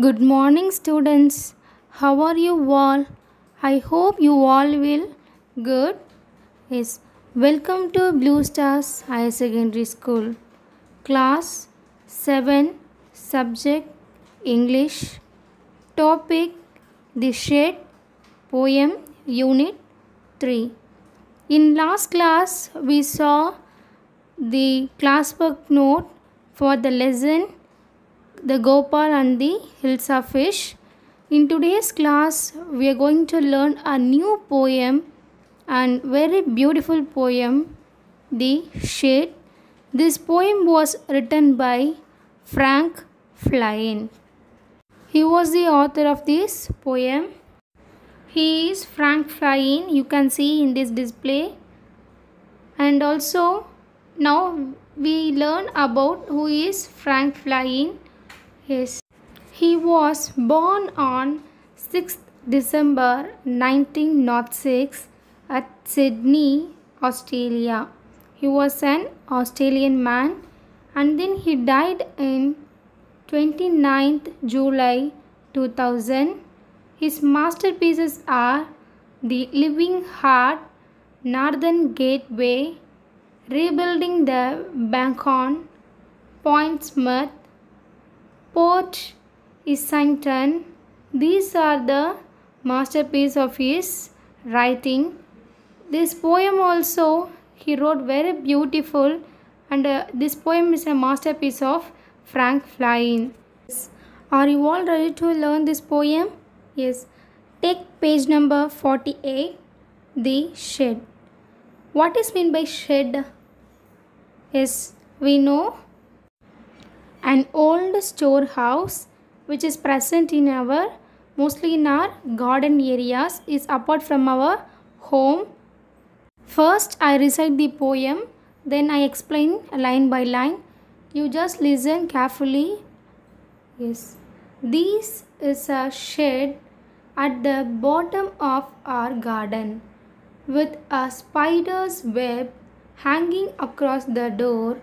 Good morning, students. How are you all? I hope you all will. Good. Yes. Welcome to Blue Stars Higher Secondary School. Class 7. Subject English. Topic The Shed. Poem Unit 3. In last class, we saw the classwork note for the lesson The Gopal and the Hills of Fish. In today's class, we are going to learn a new poem and very beautiful poem, The Shade. This poem was written by Frank Flynn. He was the author of this poem. He is Frank Flynn. You can see in this display. And also, now we learn about who is Frank Flynn. Yes. He was born on 6th December 1906 at Sydney, Australia. He was an Australian man and then he died in 29th July 2000. His masterpieces are The Living Heart, Northern Gateway, Rebuilding the Beacon, Point Smith, Port Essington. These are the masterpiece of his writing. This poem also he wrote very beautiful, and this poem is a masterpiece of Frank Flynn. Are you all ready to learn this poem? Yes. Take page number 48. The Shed. What is meant by shed? Yes, we know an old storehouse which is present in our mostly in our garden areas is apart from our home. First I recite the poem, then I explain line by line. You just listen carefully. Yes, this is a shed at the bottom of our garden with a spider's web hanging across the door.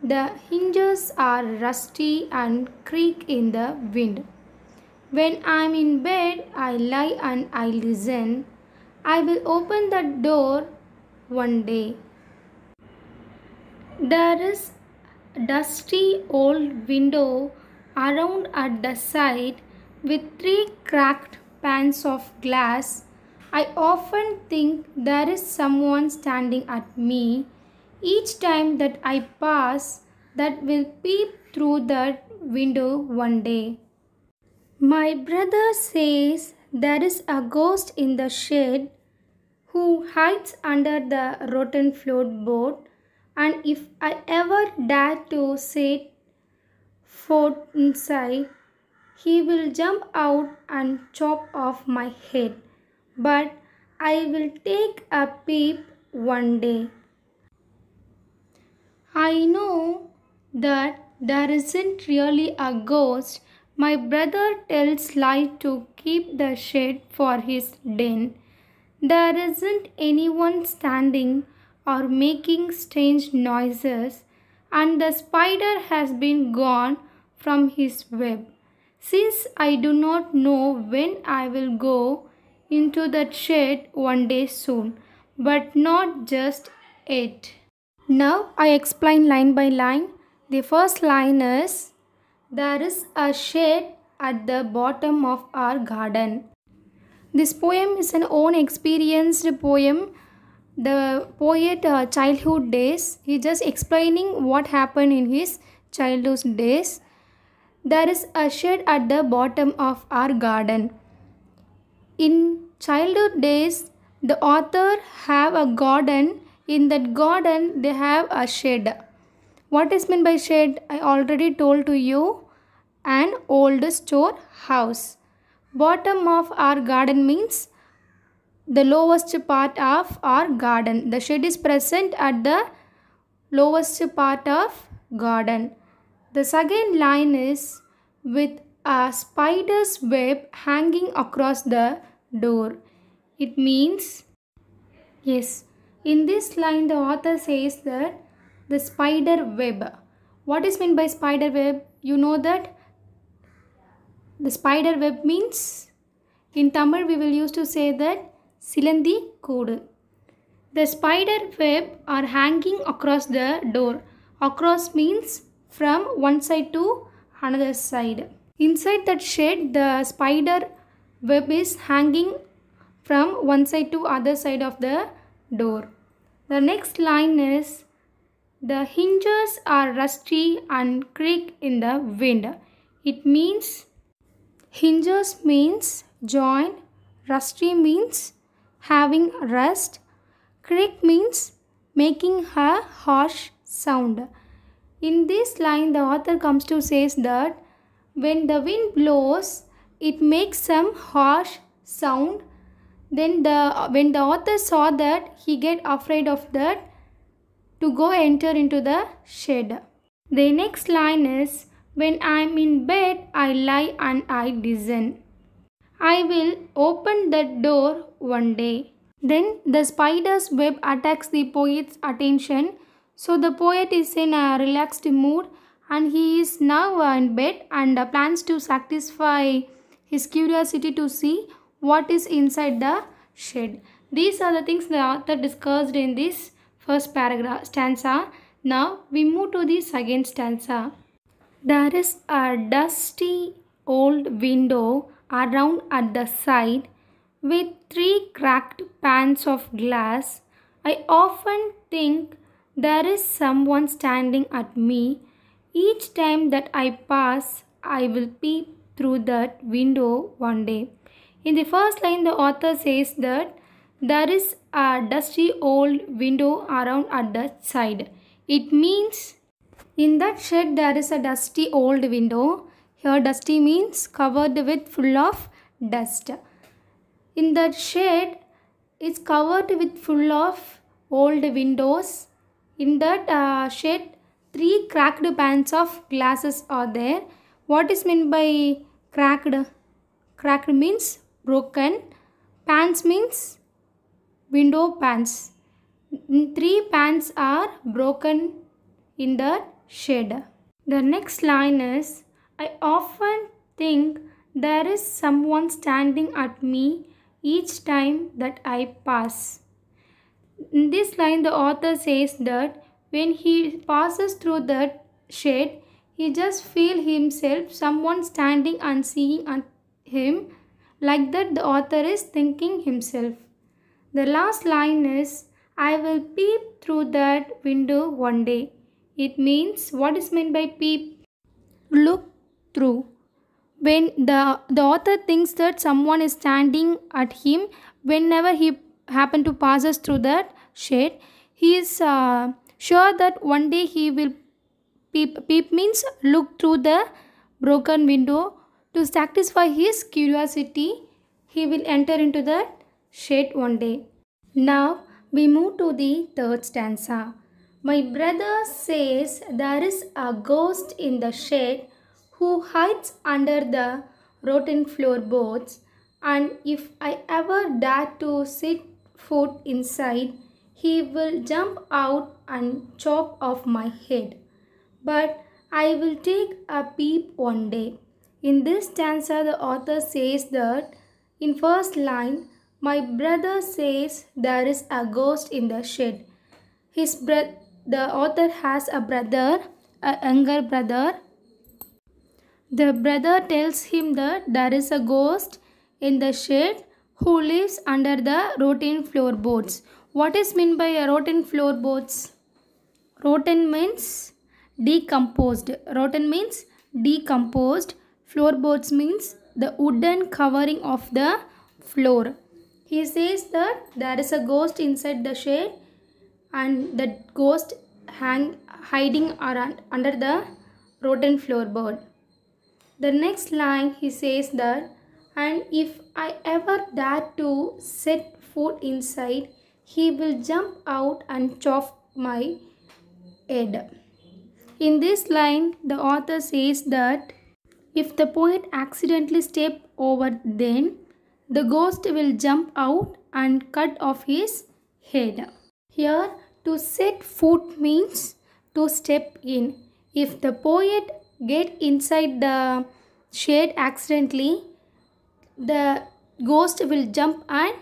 The hinges are rusty and creak in the wind. When I am in bed, I lie and I listen. I will open the door one day. There is a dusty old window around at the side with 3 cracked panes of glass. I often think there is someone standing at me each time that I pass that will peep through that window one day. My brother says there is a ghost in the shed who hides under the rotten floorboard, and if I ever dare to set foot inside, he will jump out and chop off my head. But I will take a peep one day. I know that there isn't really a ghost. My brother tells lie to keep the shed for his den. There isn't anyone standing or making strange noises, and the spider has been gone from his web. Since I do not know when I will go into that shed one day soon, but not just yet. Now I explain line by line. The first line is there is a shed at the bottom of our garden. This poem is an own experienced poem. The poet childhood days. He just explaining what happened in his childhood days. There is a shed at the bottom of our garden. In childhood days, the author have a garden. In that garden, they have a shed. What is meant by shed? I already told to you. An old storehouse. Bottom of our garden means the lowest part of our garden. The shed is present at the lowest part of garden. The second line is with a spider's web hanging across the door. It means, yes, in this line the author says that the spider web. What is meant by spider web? You know that The spider web means, in Tamil we will used to say that Silandi Kodu. The spider web are hanging across the door. Across means from one side to another side. Inside that shed, the spider web is hanging from one side to other side of the door. The next line is, the hinges are rusty and creak in the wind. It means, hinges means joint, rusty means having rust, creak means making a harsh sound. In this line, the author comes to says that when the wind blows, it makes some harsh sound. Then when the author saw that, he get afraid of that to go enter into the shed. The next line is, when I am in bed, I lie and I listen. I will open that door one day. Then the spider's web attacks the poet's attention. So the poet is in a relaxed mood and he is now in bed and plans to satisfy his curiosity to see what is inside the shed. These are the things the author discussed in this first paragraph stanza. Now we move to the second stanza. There is a dusty old window around at the side with three cracked panes of glass. I often think there is someone standing at me. Each time that I pass, I will peep through that window one day. In the first line, the author says that there is a dusty old window around at the side. It means in that shed there is a dusty old window. Here dusty means covered with full of dust. In that shed it's covered with full of old windows. In that shed, three cracked panes of glasses are there. What is meant by cracked? Cracked means broken. Panes means window panes. Three panes are broken in the shed. The next line is, I often think there is someone standing at me each time that I pass. In this line, the author says that when he passes through that shed, he just feel himself someone standing and seeing at him. Like that, the author is thinking himself. The last line is, I will peep through that window one day. It means, what is meant by peep? Look through. When the author thinks that someone is standing at him, whenever he happen to passes through that shed, he is sure that one day he will peep. Peep means look through the broken window. To satisfy his curiosity, he will enter into that shed one day. Now we move to the third stanza. My brother says there is a ghost in the shed who hides under the rotten floorboards, and if I ever dare to set foot inside, he will jump out and chop off my head. But I will take a peep one day. In this stanza, the author says that in first line, my brother says there is a ghost in the shed. The author has a brother, a younger brother. The brother tells him that there is a ghost in the shed who lives under the rotten floorboards. What is meant by a rotten floorboards? Rotten means decomposed. Rotten means decomposed. Floorboards means the wooden covering of the floor. He says that there is a ghost inside the shed and the ghost hiding around under the rotten floorboard. The next line he says that, and if I ever dare to set foot inside, he will jump out and chop my head. In this line, the author says that if the poet accidentally step over, then the ghost will jump out and cut off his head. Here, to set foot means to step in. If the poet get inside the shed accidentally, the ghost will jump and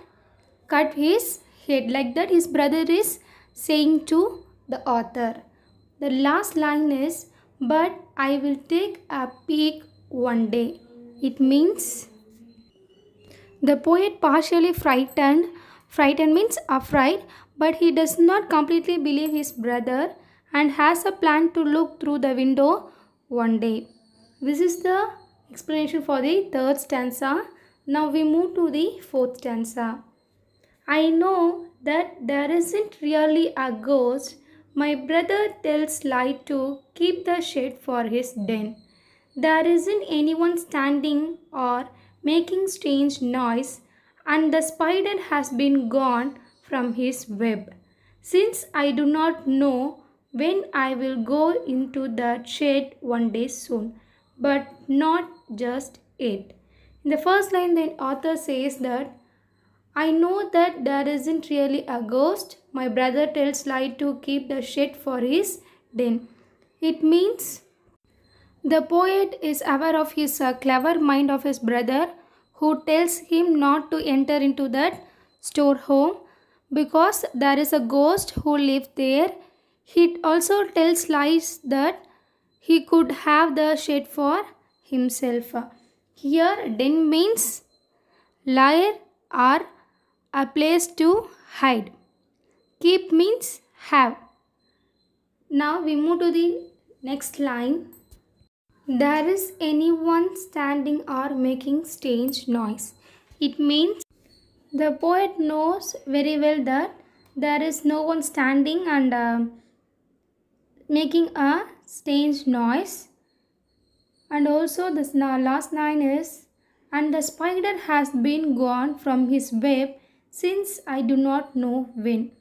cut his head. Like that, his brother is saying to the author. The last line is, but I will take a peek one day. It means the poet partially frightened means afraid, but he does not completely believe his brother and has a plan to look through the window one day. This is the explanation for the third stanza. Now we move to the fourth stanza. I know that there isn't really a ghost. My brother tells lie to keep the shade for his den. There isn't anyone standing or making strange noise, and the spider has been gone from his web. Since I do not know when I will go into that shade one day soon, but not just yet. In the first line, the author says that I know that there isn't really a ghost. My brother tells lie to keep the shade for his den. It means the poet is aware of his clever mind of his brother, who tells him not to enter into that store home because there is a ghost who lives there. He also tells lies that he could have the shade for himself. Here, den means lair or a place to hide. Keep means have. Now we move to the next line. There is anyone standing or making strange noise. It means the poet knows very well that there is no one standing and making a strange noise. And also the last line is, and the spider has been gone from his web since I do not know when.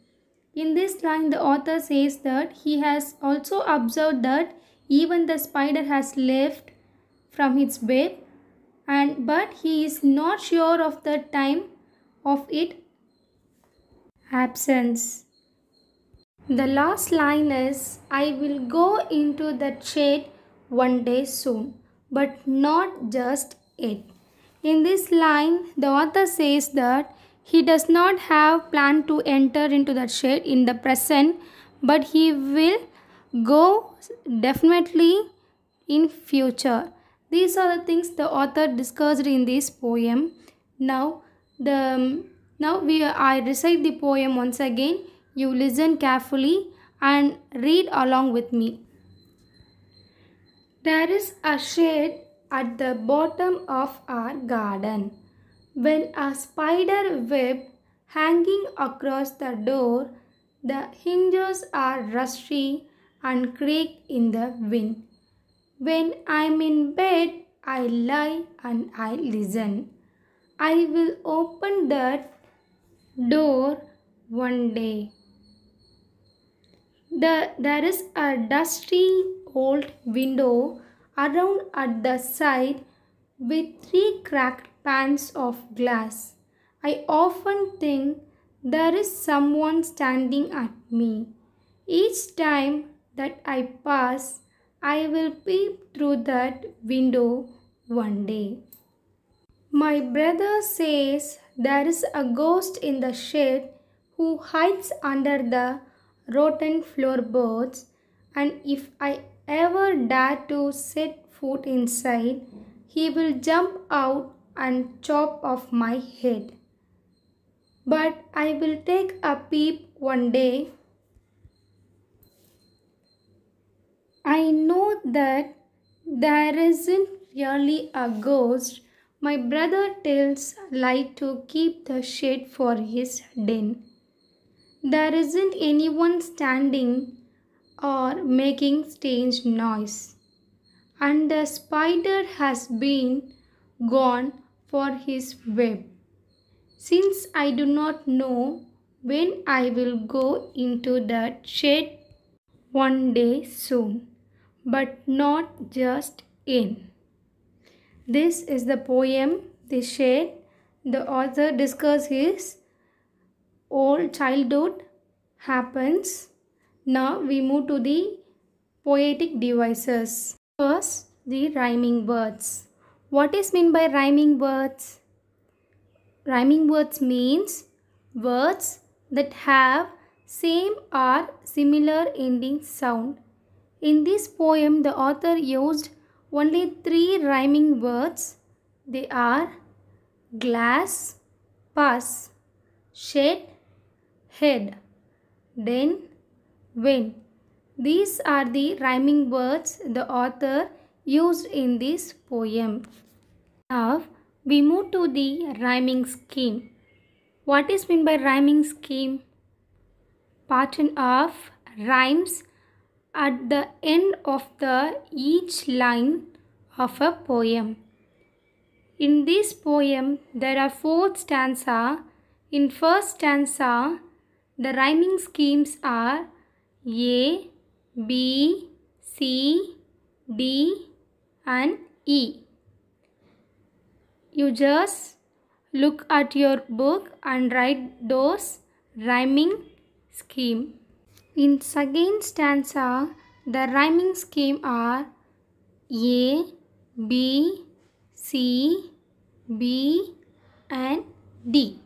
In this line, the author says that he has also observed that even the spider has left from its web, but he is not sure of the time of its absence. The last line is, I will go into that shade one day soon, but not just yet. In this line, the author says that he does not have plan to enter into that shade in the present, but he will go definitely in future. These are the things the author discussed in this poem. Now, I recite the poem once again. You listen carefully and read along with me. There is a shade at the bottom of our garden. When a spider web hanging across the door, the hinges are rusty and creak in the wind. When I'm in bed, I lie and I listen. I will open that door one day. There is a dusty old window around at the side with 3 cracked panes of glass. I often think there is someone standing at me. Each time that I pass, I will peep through that window one day. My brother says there is a ghost in the shed who hides under the rotten floorboards, and if I ever dare to set foot inside, he will jump out and chop off my head. But I will take a peep one day. I know that there isn't really a ghost. My brother tells lie to keep the shade for his den. There isn't anyone standing or making strange noise, and the spider has been gone for his web. Since I do not know when I will go into that shade one day soon, but not just in. This is the poem, The Shade. The author discusses his old childhood happens. Now we move to the poetic devices. First, the rhyming words. What is meant by rhyming words? Rhyming words means words that have same or similar ending sound. In this poem, the author used only 3 rhyming words. They are glass, pass, shed, head, then, when. These are the rhyming words the author used in this poem. Now we move to the rhyming scheme. What is meant by rhyming scheme? Pattern of rhymes at the end of each line of a poem. In this poem, there are 4 stanzas. In first stanza, the rhyming schemes are A, B, C, D and E. You just look at your book and write those rhyming scheme. In second stanza, the rhyming scheme are A, B, C, B and D.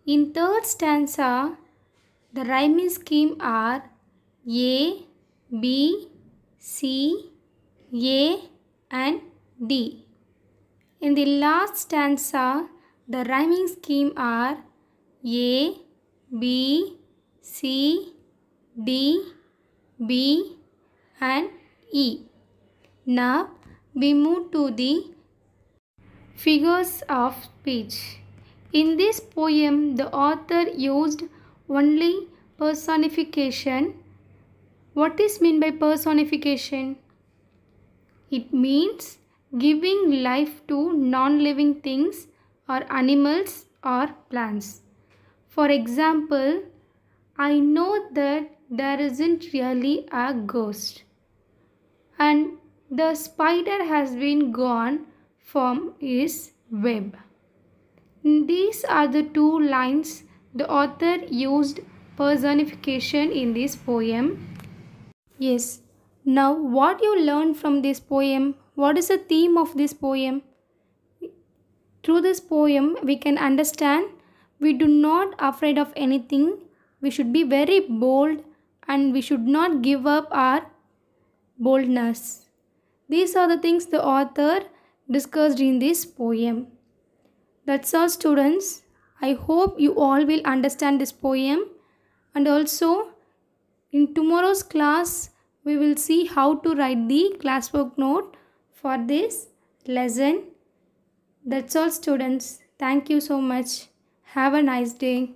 In third stanza, the rhyming scheme are A, B, C, A and D. In the last stanza, the rhyming scheme are A, B, C, D, B and E. Now we move to the figures of speech. In this poem, the author used only personification. What is meant by personification? It means giving life to non-living things or animals or plants. For example, I know that there isn't really a ghost, and the spider has been gone from his web. These are the 2 lines the author used personification in this poem. Yes. Now what you learned from this poem? What is the theme of this poem? Through this poem we can understand we do not afraid of anything. We should be very bold and we should not give up our boldness. These are the things the author discussed in this poem. That's all, students. I hope you all will understand this poem, and also in tomorrow's class we will see how to write the classwork note for this lesson. That's all, students. Thank you so much. Have a nice day.